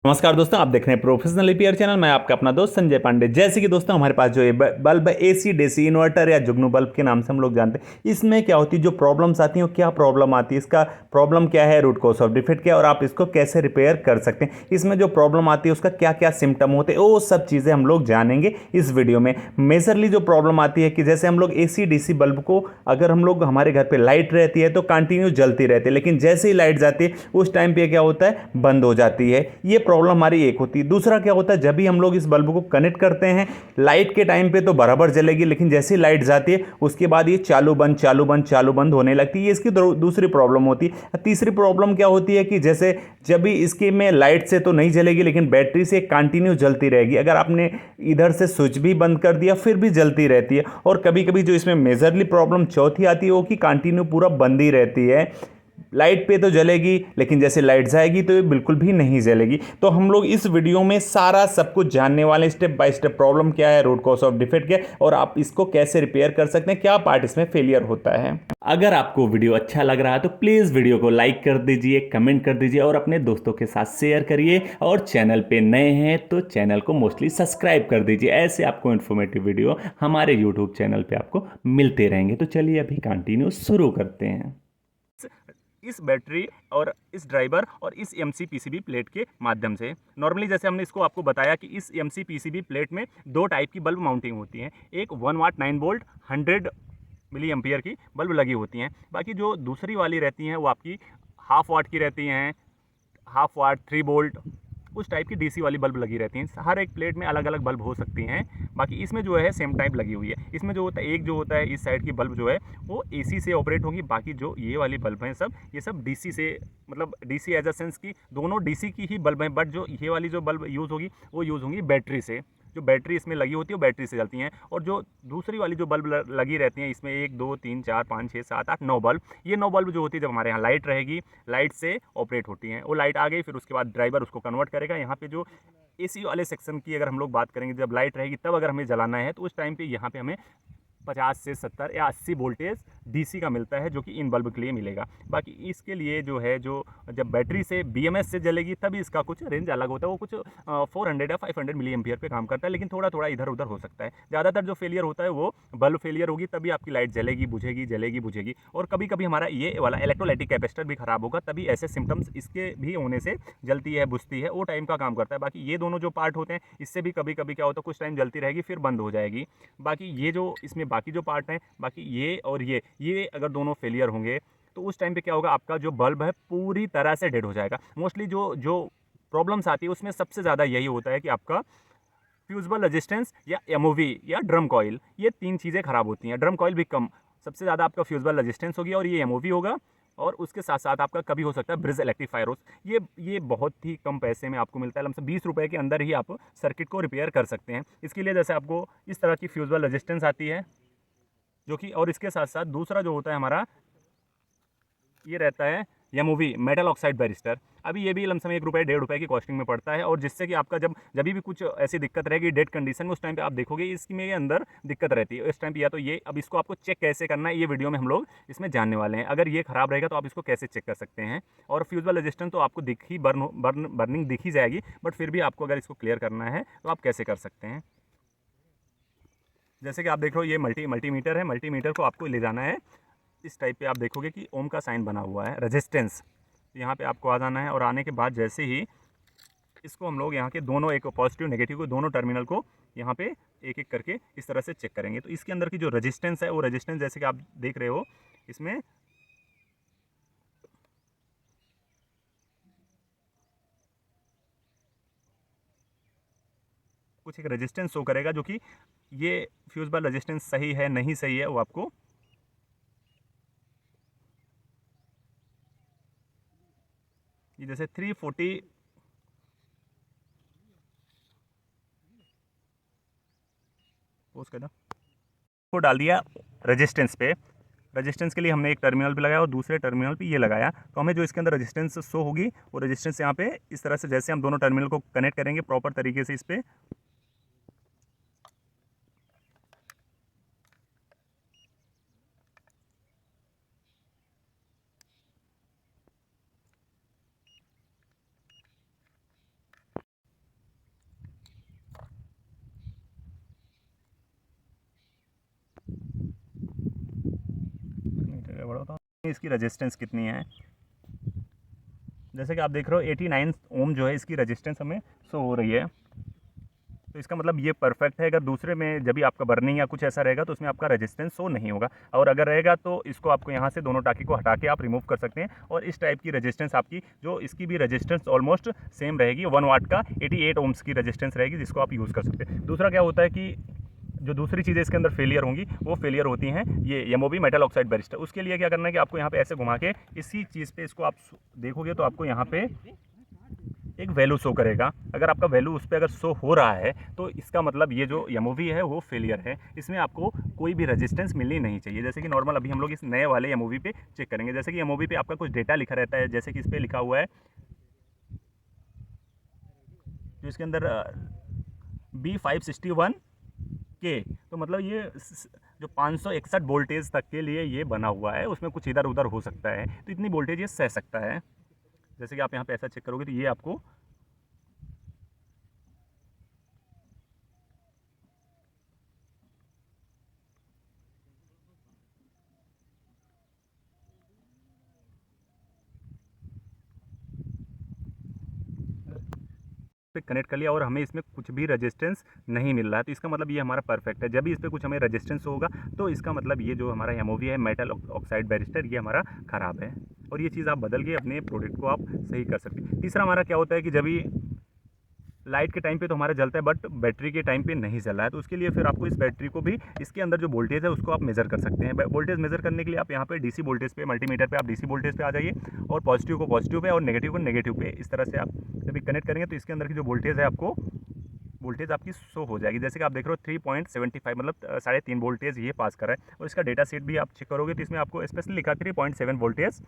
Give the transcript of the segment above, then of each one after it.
नमस्कार दोस्तों, आप देख रहे हैं प्रोफेशनल ईपीआर चैनल। मैं आपका अपना दोस्त संजय पांडे। जैसे कि दोस्तों हमारे पास जो ये बल्ब है एसी डीसी इन्वर्टर या जुगनू बल्ब के नाम से हम लोग जानते हैं, इसमें क्या होती है, जो प्रॉब्लम्स आती हैं वो क्या प्रॉब्लम आती है, इसका प्रॉब्लम क्या है, रूट कॉज ऑफ डिफेक्ट क्या है और आप इसको कैसे रिपेयर कर सकते हैं, इसमें जो प्रॉब्लम आती है उसका क्या क्या सिम्टम होते हैं, वो सब चीज़ें हम लोग जानेंगे इस वीडियो में। मेजरली जो प्रॉब्लम आती है कि जैसे हम लोग एसी डीसी बल्ब को, अगर हम लोग हमारे घर पे लाइट रहती है तो कंटिन्यू जलती रहती है, लेकिन जैसे ही लाइट जाती है उस टाइम पे क्या होता है, बंद हो जाती है। ये प्रॉब्लम हमारी एक होती है। दूसरा क्या होता है, जब भी हम लोग इस बल्ब को कनेक्ट करते हैं लाइट के टाइम पे तो बराबर जलेगी, लेकिन जैसे ही लाइट जाती है उसके बाद ये चालू बंद चालू बंद चालू बंद होने लगती है। ये इसकी दूसरी प्रॉब्लम होती है। तीसरी प्रॉब्लम क्या होती है कि जैसे जब भी इसके में लाइट से तो नहीं जलेगी, लेकिन बैटरी से कंटिन्यू जलती रहेगी। अगर आपने इधर से स्विच भी बंद कर दिया फिर भी जलती रहती है। और कभी कभी जो इसमें मेजरली प्रॉब्लम चौथी आती है वो कि कंटिन्यू पूरा बंद ही रहती है। लाइट पे तो जलेगी, लेकिन जैसे लाइट जाएगी तो ये बिल्कुल भी नहीं जलेगी। तो हम लोग इस वीडियो में सारा सब कुछ जानने वाले, स्टेप बाय स्टेप प्रॉब्लम क्या है, रूट कॉज ऑफ डिफेक्ट क्या है और आप इसको कैसे रिपेयर कर सकते हैं, क्या पार्ट इसमें फेलियर होता है। अगर आपको वीडियो अच्छा लग रहा है तो प्लीज़ वीडियो को लाइक कर दीजिए, कमेंट कर दीजिए और अपने दोस्तों के साथ शेयर करिए। और चैनल पे नए हैं तो चैनल को मोस्टली सब्सक्राइब कर दीजिए। ऐसे आपको इन्फॉर्मेटिव वीडियो हमारे यूट्यूब चैनल पे आपको मिलते रहेंगे। तो चलिए अभी कंटिन्यू शुरू करते हैं। इस बैटरी और इस ड्राइवर और इस एमसी पीसीबी प्लेट के माध्यम से, नॉर्मली जैसे हमने इसको आपको बताया कि इस एमसी पीसीबी प्लेट में दो टाइप की बल्ब माउंटिंग होती हैं। एक 1 वाट 9 वोल्ट 100 मिली एम्पियर की बल्ब लगी होती हैं। बाकी जो दूसरी वाली रहती हैं वो आपकी हाफ वाट की रहती हैं, हाफ वाट 3 वोल्ट उस टाइप की डीसी वाली बल्ब लगी रहती हैं। हर एक प्लेट में अलग अलग बल्ब हो सकती हैं। बाकी इसमें जो है सेम टाइप लगी हुई है। इसमें जो होता है, एक जो होता है इस साइड की बल्ब जो है वो एसी से ऑपरेट होगी। बाकी जो ये वाली बल्ब हैं सब, ये सब डीसी से, मतलब डीसी एज अ सेंस की दोनों डीसी की ही बल्ब हैं। बट जो ये वाली जो बल्ब यूज़ होगी वो यूज़ होंगी बैटरी से। जो बैटरी इसमें लगी होती है वो बैटरी से चलती हैं। और जो दूसरी वाली जो बल्ब लगी रहती हैं, इसमें 1 2 3 4 5 6 7 8 9 बल्ब, ये 9 बल्ब जो होती है जब हमारे यहाँ लाइट रहेगी, लाइट से ऑपरेट होती हैं। वो लाइट आ गई, फिर उसके बाद ड्राइवर उसको कन्वर्ट करेगा। यहाँ पे जो एसी वाले सेक्शन की अगर हम लोग बात करेंगे, जब लाइट रहेगी तब अगर हमें जलाना है तो उस टाइम पे यहाँ पे हमें 50 से 70 या 80 वोल्टेज डीसी का मिलता है, जो कि इन बल्ब के लिए मिलेगा। बाकी इसके लिए जो है, जो जब बैटरी से बीएमएस से जलेगी तभी इसका कुछ रेंज अलग होता है। वो कुछ 400 या 500 मिली एम्पियर पे काम करता है, लेकिन थोड़ा थोड़ा इधर उधर हो सकता है। ज़्यादातर जो फेलियर होता है वो बल्ब फेलियर होगी, तभी आपकी लाइट जलेगी बुझेगी जलेगी बुझेगी। और कभी कभी हमारा ये वाला इलेक्ट्रोलाइटिक कैपेसिटर भी खराब होगा, तभी ऐसे सिम्टम्स इसके भी होने से जलती है बुझती है, वो टाइम का काम करता है। बाकी ये दोनों जो पार्ट होते हैं इससे भी कभी कभी क्या होता है, कुछ टाइम जलती रहेगी फिर बंद हो जाएगी। बाकी ये जो इसमें बाकी जो पार्ट हैं, बाकी ये और ये अगर दोनों फेलियर होंगे तो उस टाइम पे क्या होगा, आपका जो बल्ब है पूरी तरह से डेड हो जाएगा। मोस्टली जो जो प्रॉब्लम्स आती है उसमें सबसे ज़्यादा यही होता है कि आपका फ्यूजिबल रेजिस्टेंस या एमओवी या ड्रम कॉइल, ये तीन चीज़ें खराब होती हैं। ड्रम कॉइल भी कम, सबसे ज़्यादा आपका फ्यूजिबल रेजिस्टेंस होगी और ये एमओवी होगा। और उसके साथ साथ आपका कभी हो सकता है ब्रिज इलेक्ट्रीफायर। ये बहुत ही कम पैसे में आपको मिलता है। लमसम 20 रुपये के अंदर ही आप सर्किट को रिपेयर कर सकते हैं। इसके लिए जैसे आपको इस तरह की फ्यूजिबल रेजिस्टेंस आती है, जो कि, और इसके साथ साथ दूसरा जो होता है हमारा, ये रहता है एमओवी मेटल ऑक्साइड बैरिस्टर। अभी ये भी लमसम 1 रुपये 1.5 रुपये की कॉस्टिंग में पड़ता है। और जिससे कि आपका जब जब भी कुछ ऐसी दिक्कत रहेगी डेड कंडीशन में, उस टाइम पे आप देखोगे इसमें अंदर दिक्कत रहती है। इस टाइम पे या तो ये, अब इसको आपको चेक कैसे करना है ये वीडियो में हम लोग इसमें जानने वाले हैं। अगर ये खराब रहेगा तो आप इसको कैसे चेक कर सकते हैं। और फ्यूजिबल रेजिस्टेंस तो आपको दिख ही बर्निंग दिख ही जाएगी, बट फिर भी आपको अगर इसको क्लियर करना है तो आप कैसे कर सकते हैं। जैसे कि आप देख रहे हो ये मल्टीमीटर है। मल्टीमीटर को आपको ले जाना है इस टाइप पे। आप देखोगे कि ओम का साइन बना हुआ है, रेजिस्टेंस। यहाँ पे आपको आ जाना है और आने के बाद जैसे ही इसको हम लोग यहाँ के दोनों, एक पॉजिटिव नेगेटिव को, दोनों टर्मिनल को यहाँ पे एक एक करके इस तरह से चेक करेंगे। तो इसके अंदर की जो रेजिस्टेंस है वो रेजिस्टेंस जैसे कि आप देख रहे हो इसमें कुछ एक रेजिस्टेंस शो करेगा, जो कि ये फ्यूजिबल रेजिस्टेंस सही है नहीं सही है वो आपको, ये जैसे 340 पोस्ट कर को डाल दिया रेजिस्टेंस पे। रेजिस्टेंस के लिए हमने एक टर्मिनल पे लगाया और दूसरे टर्मिनल पे ये लगाया, तो हमें जो इसके अंदर रेजिस्टेंस शो होगी वो रेजिस्टेंस यहाँ पे इस तरह से, जैसे हम दोनों टर्मिनल को कनेक्ट करेंगे प्रॉपर तरीके से इस पे, इसकी रेजिस्टेंस कितनी है। जैसे कि आप देख रहे हो 89 ओम जो है इसकी रेजिस्टेंस हमें शो हो रही है। तो इसका मतलब ये परफेक्ट है। अगर दूसरे में जब भी आपका बर्निंग या कुछ ऐसा रहेगा तो उसमें आपका रेजिस्टेंस शो नहीं होगा, और अगर रहेगा तो इसको आपको यहाँ से दोनों टाँकी को हटा के आप रिमूव कर सकते हैं, और इस टाइप की रेजिस्टेंस आपकी जो इसकी भी रेजिस्टेंस ऑलमोस्ट सेम रहेगी। 1 वाट का 88 ओम्स की रेजिस्टेंस रहेगी, जिसको आप यूज़ कर सकते हैं। दूसरा क्या होता है कि जो दूसरी चीज़ें इसके अंदर फेलियर होंगी वो फेलियर होती हैं ये एमओबी मेटल ऑक्साइड बैरिस्टर। उसके लिए क्या करना है कि आपको यहाँ पे ऐसे घुमा के इसी चीज़ पे इसको आप देखोगे तो आपको यहाँ पे एक वैल्यू शो करेगा। अगर आपका वैल्यू उस पर अगर शो हो रहा है तो इसका मतलब ये जो एमओवी है वो फेलियर है, इसमें आपको कोई भी रेजिस्टेंस मिलनी नहीं चाहिए। जैसे कि नॉर्मल अभी हम लोग इस नए वाले एमओवी पे चेक करेंगे। जैसे कि एमओवी पे आपका कुछ डेटा लिखा रहता है, जैसे कि इस पर लिखा हुआ है जो इसके अंदर B561 के, तो मतलब ये जो 561 वोल्टेज तक के लिए ये बना हुआ है, उसमें कुछ इधर उधर हो सकता है, तो इतनी वोल्टेज ये सह सकता है। जैसे कि आप यहाँ पे ऐसा चेक करोगे तो ये आपको पे कनेक्ट कर लिया और हमें इसमें कुछ भी रेजिस्टेंस नहीं मिल रहा है, तो इसका मतलब ये हमारा परफेक्ट है। जब भी इस पर कुछ हमें रेजिस्टेंस होगा तो इसका मतलब ये जो हमारा एमओवी है मेटल ऑक्साइड बैरिस्टर ये हमारा ख़राब है, और ये चीज़ आप बदल के अपने प्रोडक्ट को आप सही कर सकते हैं। तीसरा हमारा क्या होता है कि जब भी लाइट के टाइम पे तो हमारा जलता है बट बैटरी के टाइम पे नहीं जल रहा है, तो उसके लिए फिर आपको इस बैटरी को भी इसके अंदर जो वोल्टेज है उसको आप मेज़र कर सकते हैं। वोल्टेज मेज़र करने के लिए आप यहाँ पे डीसी वोल्टेज पे मल्टीमीटर पे आप डीसी वोल्टेज पे आ जाइए, और पॉजिटिव को पॉजिटिव पे और नेगेटिव को नेगेटिव पे, इस तरह से आप जब कनेक्ट करेंगे तो इसके अंदर की जो वोल्टेज है आपको वोल्टेज आपकी शो हो जाएगी। जैसे कि आप देख रहे हो 3.75 मतलब 3.5 वोल्टेज ये पास कर रहा है, और इसका डेटा शीट भी आप चेक करोगे तो इसमें आपको स्पेशली लिखा 3.7 वोल्टेज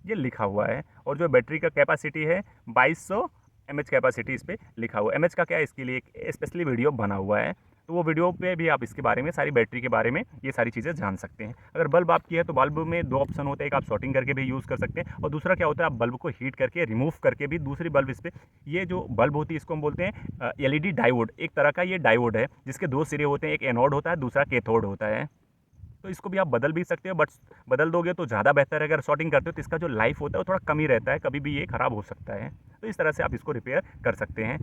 ये लिखा हुआ है। और जो बैटरी का कैपेसिटी है 2200 mAh कैपेसिटी इस पर लिखा हुआ है। mAh का क्या है, इसके लिए एक स्पेशली वीडियो बना हुआ है, तो वो वीडियो पे भी आप इसके बारे में सारी बैटरी के बारे में ये सारी चीज़ें जान सकते हैं। अगर बल्ब आपकी है तो बल्ब में 2 ऑप्शन होते हैं, एक आप शॉर्टिंग करके भी यूज़ कर सकते हैं, और दूसरा क्या होता है आप बल्ब को हीट करके रिमूव करके भी दूसरी बल्ब इस पर, ये जो बल्ब होती है इसको हम बोलते हैं एलईडी डायोड। एक तरह का ये डायोड है जिसके 2 सिरे होते हैं, एक एनोड होता है दूसरा कैथोड होता है, तो इसको भी आप बदल भी सकते हो, बट बदल दोगे तो ज़्यादा बेहतर है। अगर शॉर्टिंग करते हो तो इसका जो लाइफ होता है वो थोड़ा कम ही रहता है, कभी भी ये ख़राब हो सकता है, तो इस तरह से आप इसको रिपेयर कर सकते हैं।